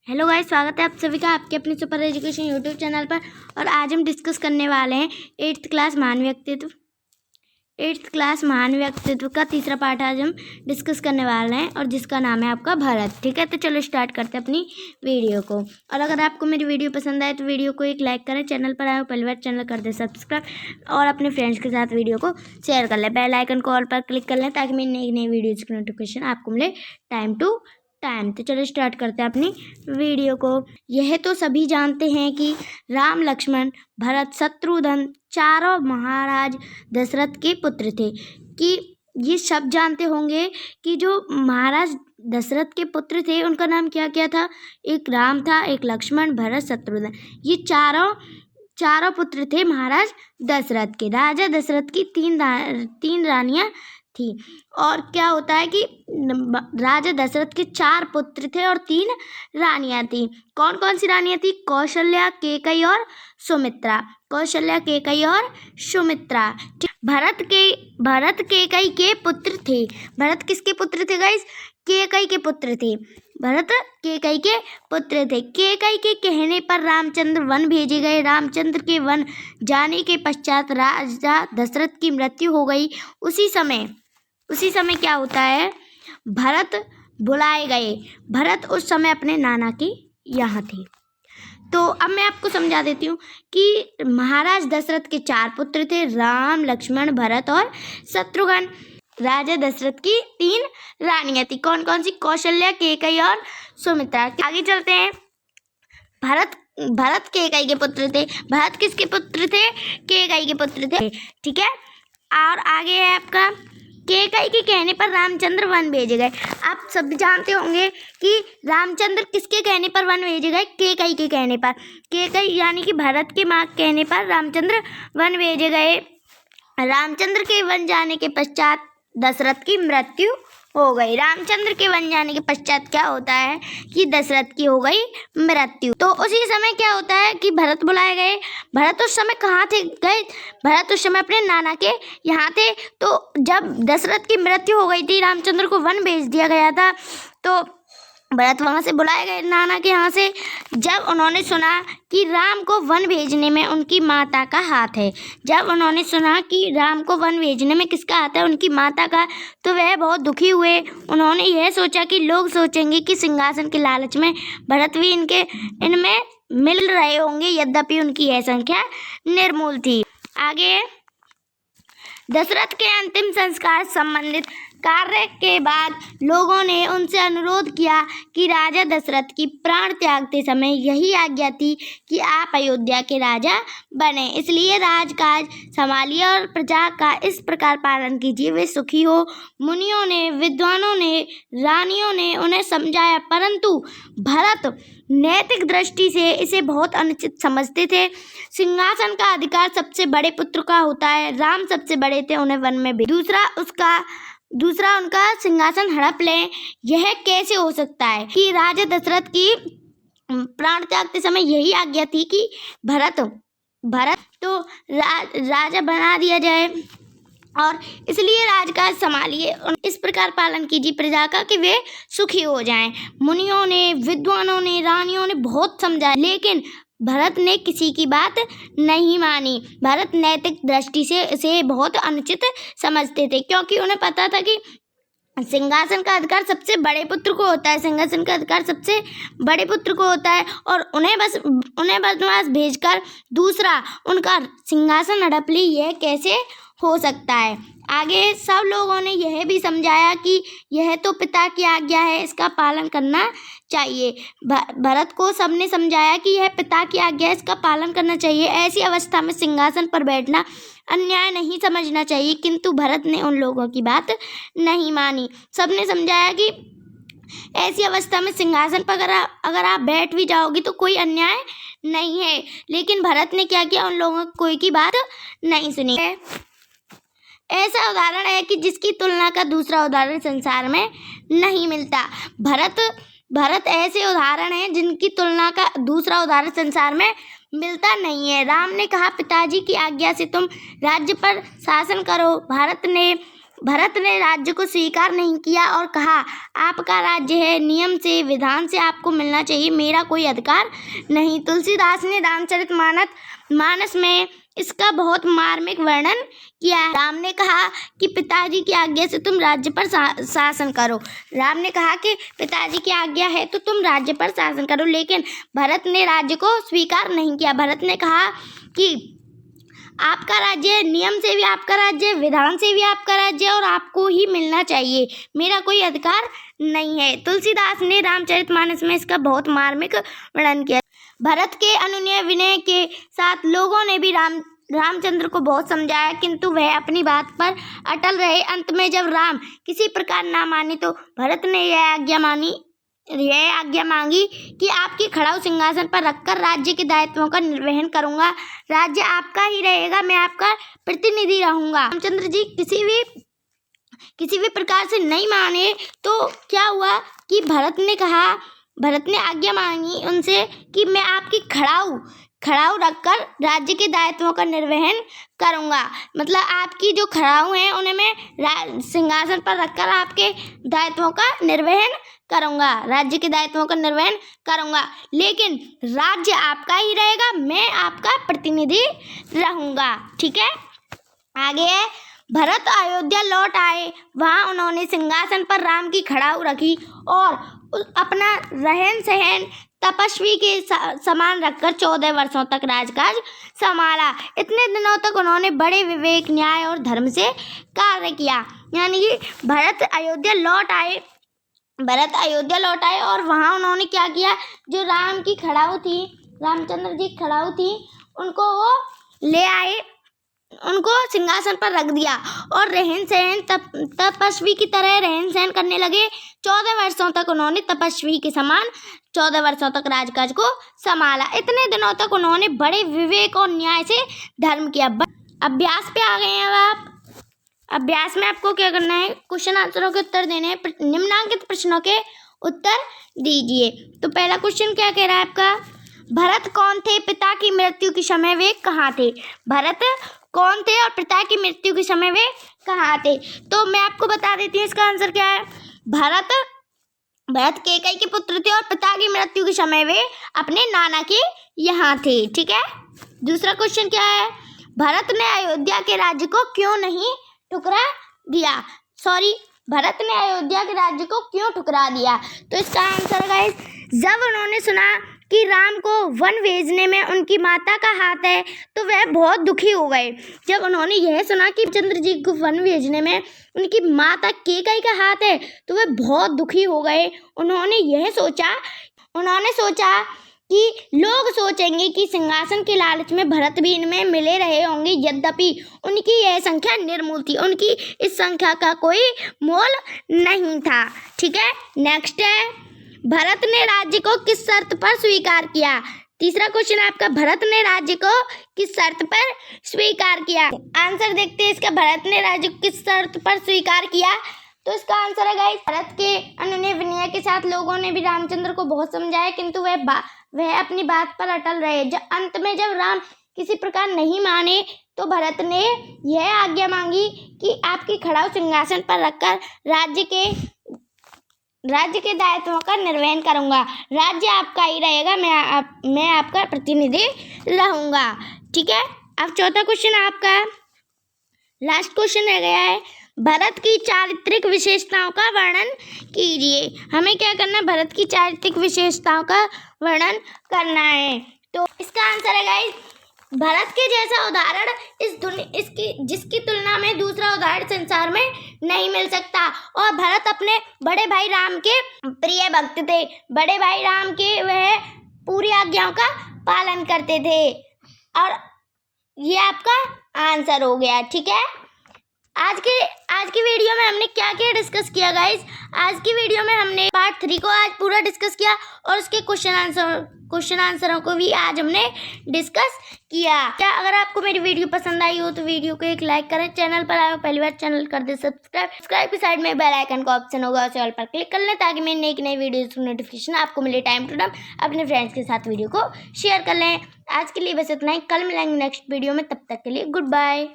Hello guys, स्वागत है आप सभी का आपके अपने सुपर एजुकेशन यूट्यूब चैनल पर। और आज हम डिस्कस करने वाले हैं एट्थ क्लास महान व्यक्तित्व का तीसरा पार्ट आज हम डिस्कस करने वाले हैं, और जिसका नाम है आपका भारत। ठीक है, तो चलो स्टार्ट करते हैं अपनी वीडियो को। और अगर आपको मेरी वीडियो पसंद आए तो वीडियो को एक लाइक करें, चैनल पर आए हो पहली बार चैनल कर दे सब्सक्राइब, और अपने फ्रेंड्स के साथ वीडियो को शेयर कर लें। बेल आइकन को ऑल पर क्लिक कर लें ताकि मेरी नई नई वीडियोज़ की नोटिफिकेशन आपको मिले टाइम टू टाइम। तो चलो स्टार्ट करते हैं अपनी वीडियो को। यह तो सभी जानते हैं कि राम, लक्ष्मण, भरत, शत्रुघ्न चारों महाराज दशरथ के पुत्र थे। कि ये सब जानते होंगे कि जो महाराज दशरथ के पुत्र थे उनका नाम क्या क्या था। एक राम था, एक लक्ष्मण, भरत, शत्रुघ्न। ये चारों पुत्र थे महाराज दशरथ के। राजा दशरथ की तीन रानियां थी। और क्या होता है कि राजा दशरथ के 4 पुत्र थे और 3 रानियां थी। कौन कौन सी रानियां थी? कौशल्या, केकई और सुमित्रा। कौशल्या, केकई और सुमित्रा। भरत केकई के पुत्र थे। भरत किसके पुत्र थे गाइस? केकई के पुत्र थे। भरत केकई के पुत्र थे। केकई के कहने पर रामचंद्र वन भेजे गए। रामचंद्र के वन जाने के पश्चात राजा दशरथ की मृत्यु हो गई। उसी समय क्या होता है, भरत बुलाए गए। भरत उस समय अपने नाना के यहाँ थे। तो अब मैं आपको समझा देती हूँ कि महाराज दशरथ के 4 पुत्र थे, राम, लक्ष्मण, भरत और शत्रुघ्न। राजा दशरथ की 3 रानियां थी। कौन कौन सी? कौशल्या, केकई और सुमित्रा। आगे चलते हैं। भरत केकई के पुत्र थे। भरत किसके पुत्र थे? केकई के पुत्र थे। ठीक है, और आगे है आपका केकई के कहने पर रामचंद्र वन भेजे गए। आप सब जानते होंगे कि रामचंद्र किसके कहने पर वन भेजे गए? केकई के कहने पर। केकई यानी कि भरत के माँ के कहने पर रामचंद्र वन भेजे गए। रामचंद्र के वन जाने के पश्चात दशरथ की मृत्यु हो गई। रामचंद्र के वन जाने के पश्चात क्या होता है कि दशरथ की हो गई मृत्यु। तो उसी समय क्या होता है कि भरत बुलाए गए। भरत उस समय कहाँ थे गए? भरत उस समय अपने नाना के यहाँ थे। तो जब दशरथ की मृत्यु हो गई थी, रामचंद्र को वन भेज दिया गया था, तो भरत वहाँ से बुलाए गए नाना के यहाँ से। जब उन्होंने सुना कि राम को वन भेजने में उनकी माता का हाथ है, जब उन्होंने सुना कि राम को वन भेजने में किसका हाथ है? उनकी माता का, तो वह बहुत दुखी हुए। उन्होंने यह सोचा कि लोग सोचेंगे कि सिंहासन के लालच में भरत भी इनमें मिल रहे होंगे, यद्यपि उनकी यह संख्या निर्मूल थी। आगे दशरथ के अंतिम संस्कार संबंधित कार्य के बाद लोगों ने उनसे अनुरोध किया कि राजा दशरथ की प्राण त्यागते समय यही आज्ञा थी कि आप अयोध्या के राजा बने, इसलिए राजकाज संभालिए और प्रजा का इस प्रकार पालन कीजिए वे सुखी हो। मुनियों ने, विद्वानों ने, रानियों ने उन्हें समझाया, परंतु भरत नैतिक दृष्टि से इसे बहुत अनुचित समझते थे। सिंहासन का अधिकार सबसे बड़े पुत्र का होता है। राम सबसे बड़े थे, उन्हें वन में भी दूसरा उनका सिंहासन हड़प लें। यह कैसे हो सकता है कि राजा दशरथ की प्राण त्यागते समय यही आज्ञा थी कि भरत तो राजा बना दिया जाए, और इसलिए राजकाज संभालिए, इस प्रकार पालन कीजिए प्रजा का कि वे सुखी हो जाएं। मुनियों ने, विद्वानों ने, रानियों ने बहुत समझाया, लेकिन भरत ने किसी की बात नहीं मानी। भरत नैतिक दृष्टि से इसे बहुत अनुचित समझते थे, क्योंकि उन्हें पता था कि सिंहासन का अधिकार सबसे बड़े पुत्र को होता है। सिंहासन का अधिकार सबसे बड़े पुत्र को होता है, और उन्हें वनवास भेजकर दूसरा उनका सिंहासन हड़प ली, यह कैसे हो सकता है। आगे सब लोगों ने यह भी समझाया कि यह तो पिता की आज्ञा है, इसका पालन करना चाहिए। भरत को सबने समझाया कि यह पिता की आज्ञा है, इसका पालन करना चाहिए। ऐसी अवस्था में सिंहासन पर बैठना अन्याय नहीं समझना चाहिए, किंतु भरत ने उन लोगों की बात नहीं मानी। सबने समझाया कि ऐसी अवस्था में सिंहासन पर अगर आप बैठ भी जाओगी तो कोई अन्याय नहीं है, लेकिन भरत ने क्या किया? उन लोगों कोई की बात नहीं सुनी। ऐसा उदाहरण है कि जिसकी तुलना का दूसरा उदाहरण संसार में नहीं मिलता। भरत ऐसे उदाहरण हैं जिनकी तुलना का दूसरा उदाहरण संसार में मिलता नहीं है। राम ने कहा, पिताजी की आज्ञा से तुम राज्य पर शासन करो। भरत ने राज्य को स्वीकार नहीं किया और कहा, आपका राज्य है, नियम से विधान से आपको मिलना चाहिए, मेरा कोई अधिकार नहीं। तुलसीदास ने रामचरितमानस में इसका बहुत मार्मिक वर्णन किया है। राम ने कहा कि पिताजी की आज्ञा से तुम राज्य पर शासन करो। राम ने कहा कि पिताजी की आज्ञा है तो तुम राज्य पर शासन करो, लेकिन भरत ने राज्य को स्वीकार नहीं किया। भरत ने कहा कि आपका राज्य है, नियम से भी आपका राज्य है, विधान से भी आपका राज्य है और आपको ही मिलना चाहिए, मेरा कोई अधिकार नहीं है। तुलसीदास ने रामचरितमानस में इसका बहुत मार्मिक वर्णन किया। भरत के अनुनय विनय के साथ लोगों ने भी रामचंद्र को बहुत समझाया, किंतु वह अपनी बात पर अटल रहे। अंत में जब राम किसी प्रकार ना माने तो भरत ने यह आज्ञा मांगी कि आपकी खड़ाऊ सिंहासन पर रखकर राज्य के दायित्वों का निर्वहन करूंगा, राज्य आपका ही रहेगा, मैं आपका प्रतिनिधि रहूंगा। रामचंद्र जी किसी भी प्रकार से नहीं माने तो क्या हुआ कि भरत ने आज्ञा मांगी उनसे कि मैं आपकी खड़ाऊ रखकर राज्य के दायित्वों का निर्वहन करूंगा। मतलब आपकी जो खड़ाऊ हैं उन्हें मैं सिंहासन पर रखकर आपके दायित्वों का निर्वहन करूंगा, राज्य के दायित्वों का निर्वहन करूंगा, लेकिन राज्य आपका ही रहेगा, मैं आपका प्रतिनिधि रहूंगा। ठीक है, आगे है, भरत अयोध्या लौट आए। वहां उन्होंने सिंहासन पर राम की खड़ाऊ रखी और अपना रहन सहन तपस्वी के समान रखकर 14 वर्षों तक राजकाज संभाला। इतने दिनों तक उन्होंने बड़े विवेक, न्याय और धर्म से कार्य किया। यानी कि भरत अयोध्या लौट आए और वहाँ उन्होंने क्या किया, जो रामचंद्र जी की खड़ाऊ थी उनको वो ले आए, उनको सिंहासन पर रख दिया और रहन सहन तपस्वी की तरह रहन सहन करने लगे। 14 वर्षों तक उन्होंने तपस्वी के समान 14 वर्षों तक राजकाज को संभाला। इतने दिनों तक उन्होंने बड़े विवेक और न्याय से धर्म किया। अभ्यास पे आ गए हैं अब आप। अभ्यास में आपको क्या करना है, क्वेश्चन आंसरों के उत्तर देने हैं। निम्नलिखित प्रश्नों के उत्तर दीजिए। तो पहला क्वेश्चन क्या कह रहा है आपका, भरत कौन थे, पिता की मृत्यु के समय वे कहाँ थे। भरत कौन थे और पिता की मृत्यु के समय वे कहाँ थे। तो मैं आपको बता देती हूँ इसका आंसर क्या है। भरत कैकई के पुत्र थे और पिता की मृत्यु के समय वे अपने नाना के यहाँ थे। ठीक है, दूसरा क्वेश्चन क्या है, भरत ने अयोध्या के राज्य को क्यों नहीं ठुकरा दिया। भरत ने अयोध्या के राज्य को क्यों ठुकरा दिया। तो इसका आंसर गाइस, जब उन्होंने सुना कि राम को वन भेजने में उनकी माता का हाथ है तो वह बहुत दुखी हो गए। जब उन्होंने यह सुना कि चंद्र जी को वन भेजने में उनकी माता कैकई का हाथ है तो वह बहुत दुखी हो गए। उन्होंने सोचा कि लोग सोचेंगे कि सिंहासन के लालच में भरत भी इनमें मिले रहे होंगे, यद्यपि उनकी यह संख्या निर्मूल थी, उनकी इस संख्या का कोई मोल नहीं था। ठीक है, नेक्स्ट है, भरत ने राज्य को किस शर्त पर स्वीकार किया। तीसरा क्वेश्चन आपका, भरत ने राज्य को किस शर्त पर स्वीकार किया। आंसर देखते हैं इसका, भरत ने राज्य को किस शर्त पर स्वीकार किया। तो इसका आंसर है गाइस, भरत के अनुनय विनय के साथ लोगों ने भी रामचंद्र को बहुत समझाया, किंतु वह अपनी बात पर अटल रहे। अंत में जब राम किसी प्रकार नहीं माने तो भरत ने यह आज्ञा मांगी कि आपकी खड़ाऊ सिंहासन पर रखकर राज्य के दायित्वों का निर्वहन करूंगा, राज्य आपका ही रहेगा, मैं आपका प्रतिनिधि रहूंगा। ठीक है, अब चौथा क्वेश्चन आपका लास्ट क्वेश्चन रह गया है, भरत की चारित्रिक विशेषताओं का वर्णन कीजिए। हमें क्या करना है, भरत की चारित्रिक विशेषताओं का वर्णन करना है। तो इसका आंसर है गाइस, भरत के जैसा उदाहरण जिसकी तुलना में दूसरा उदाहरण संसार में नहीं मिल सकता। और भरत अपने बड़े भाई राम के प्रिय भक्त थे। बड़े भाई राम के वह पूरी आज्ञाओं का पालन करते थे। और ये आपका आंसर हो गया। ठीक है, आज की वीडियो में हमने क्या क्या डिस्कस किया गाइस। आज की वीडियो में हमने पार्ट 3 को आज पूरा डिस्कस किया और उसके क्वेश्चन आंसरों को भी आज हमने डिस्कस किया। क्या अगर आपको मेरी वीडियो पसंद आई हो तो वीडियो को एक लाइक करें, चैनल पर आए हो पहली बार चैनल कर दे सब्सक्राइब की साइड में बेल आइकन का ऑप्शन होगा, उसे ऑल पर क्लिक कर लें ताकि मेरी नई वीडियो की नोटिफिकेशन आपको मिले टाइम टू टाइम। अपने फ्रेंड्स के साथ वीडियो को शेयर कर लें। आज के लिए बस इतना ही, कल मिलेंगे नेक्स्ट वीडियो में, तब तक के लिए गुड बाय।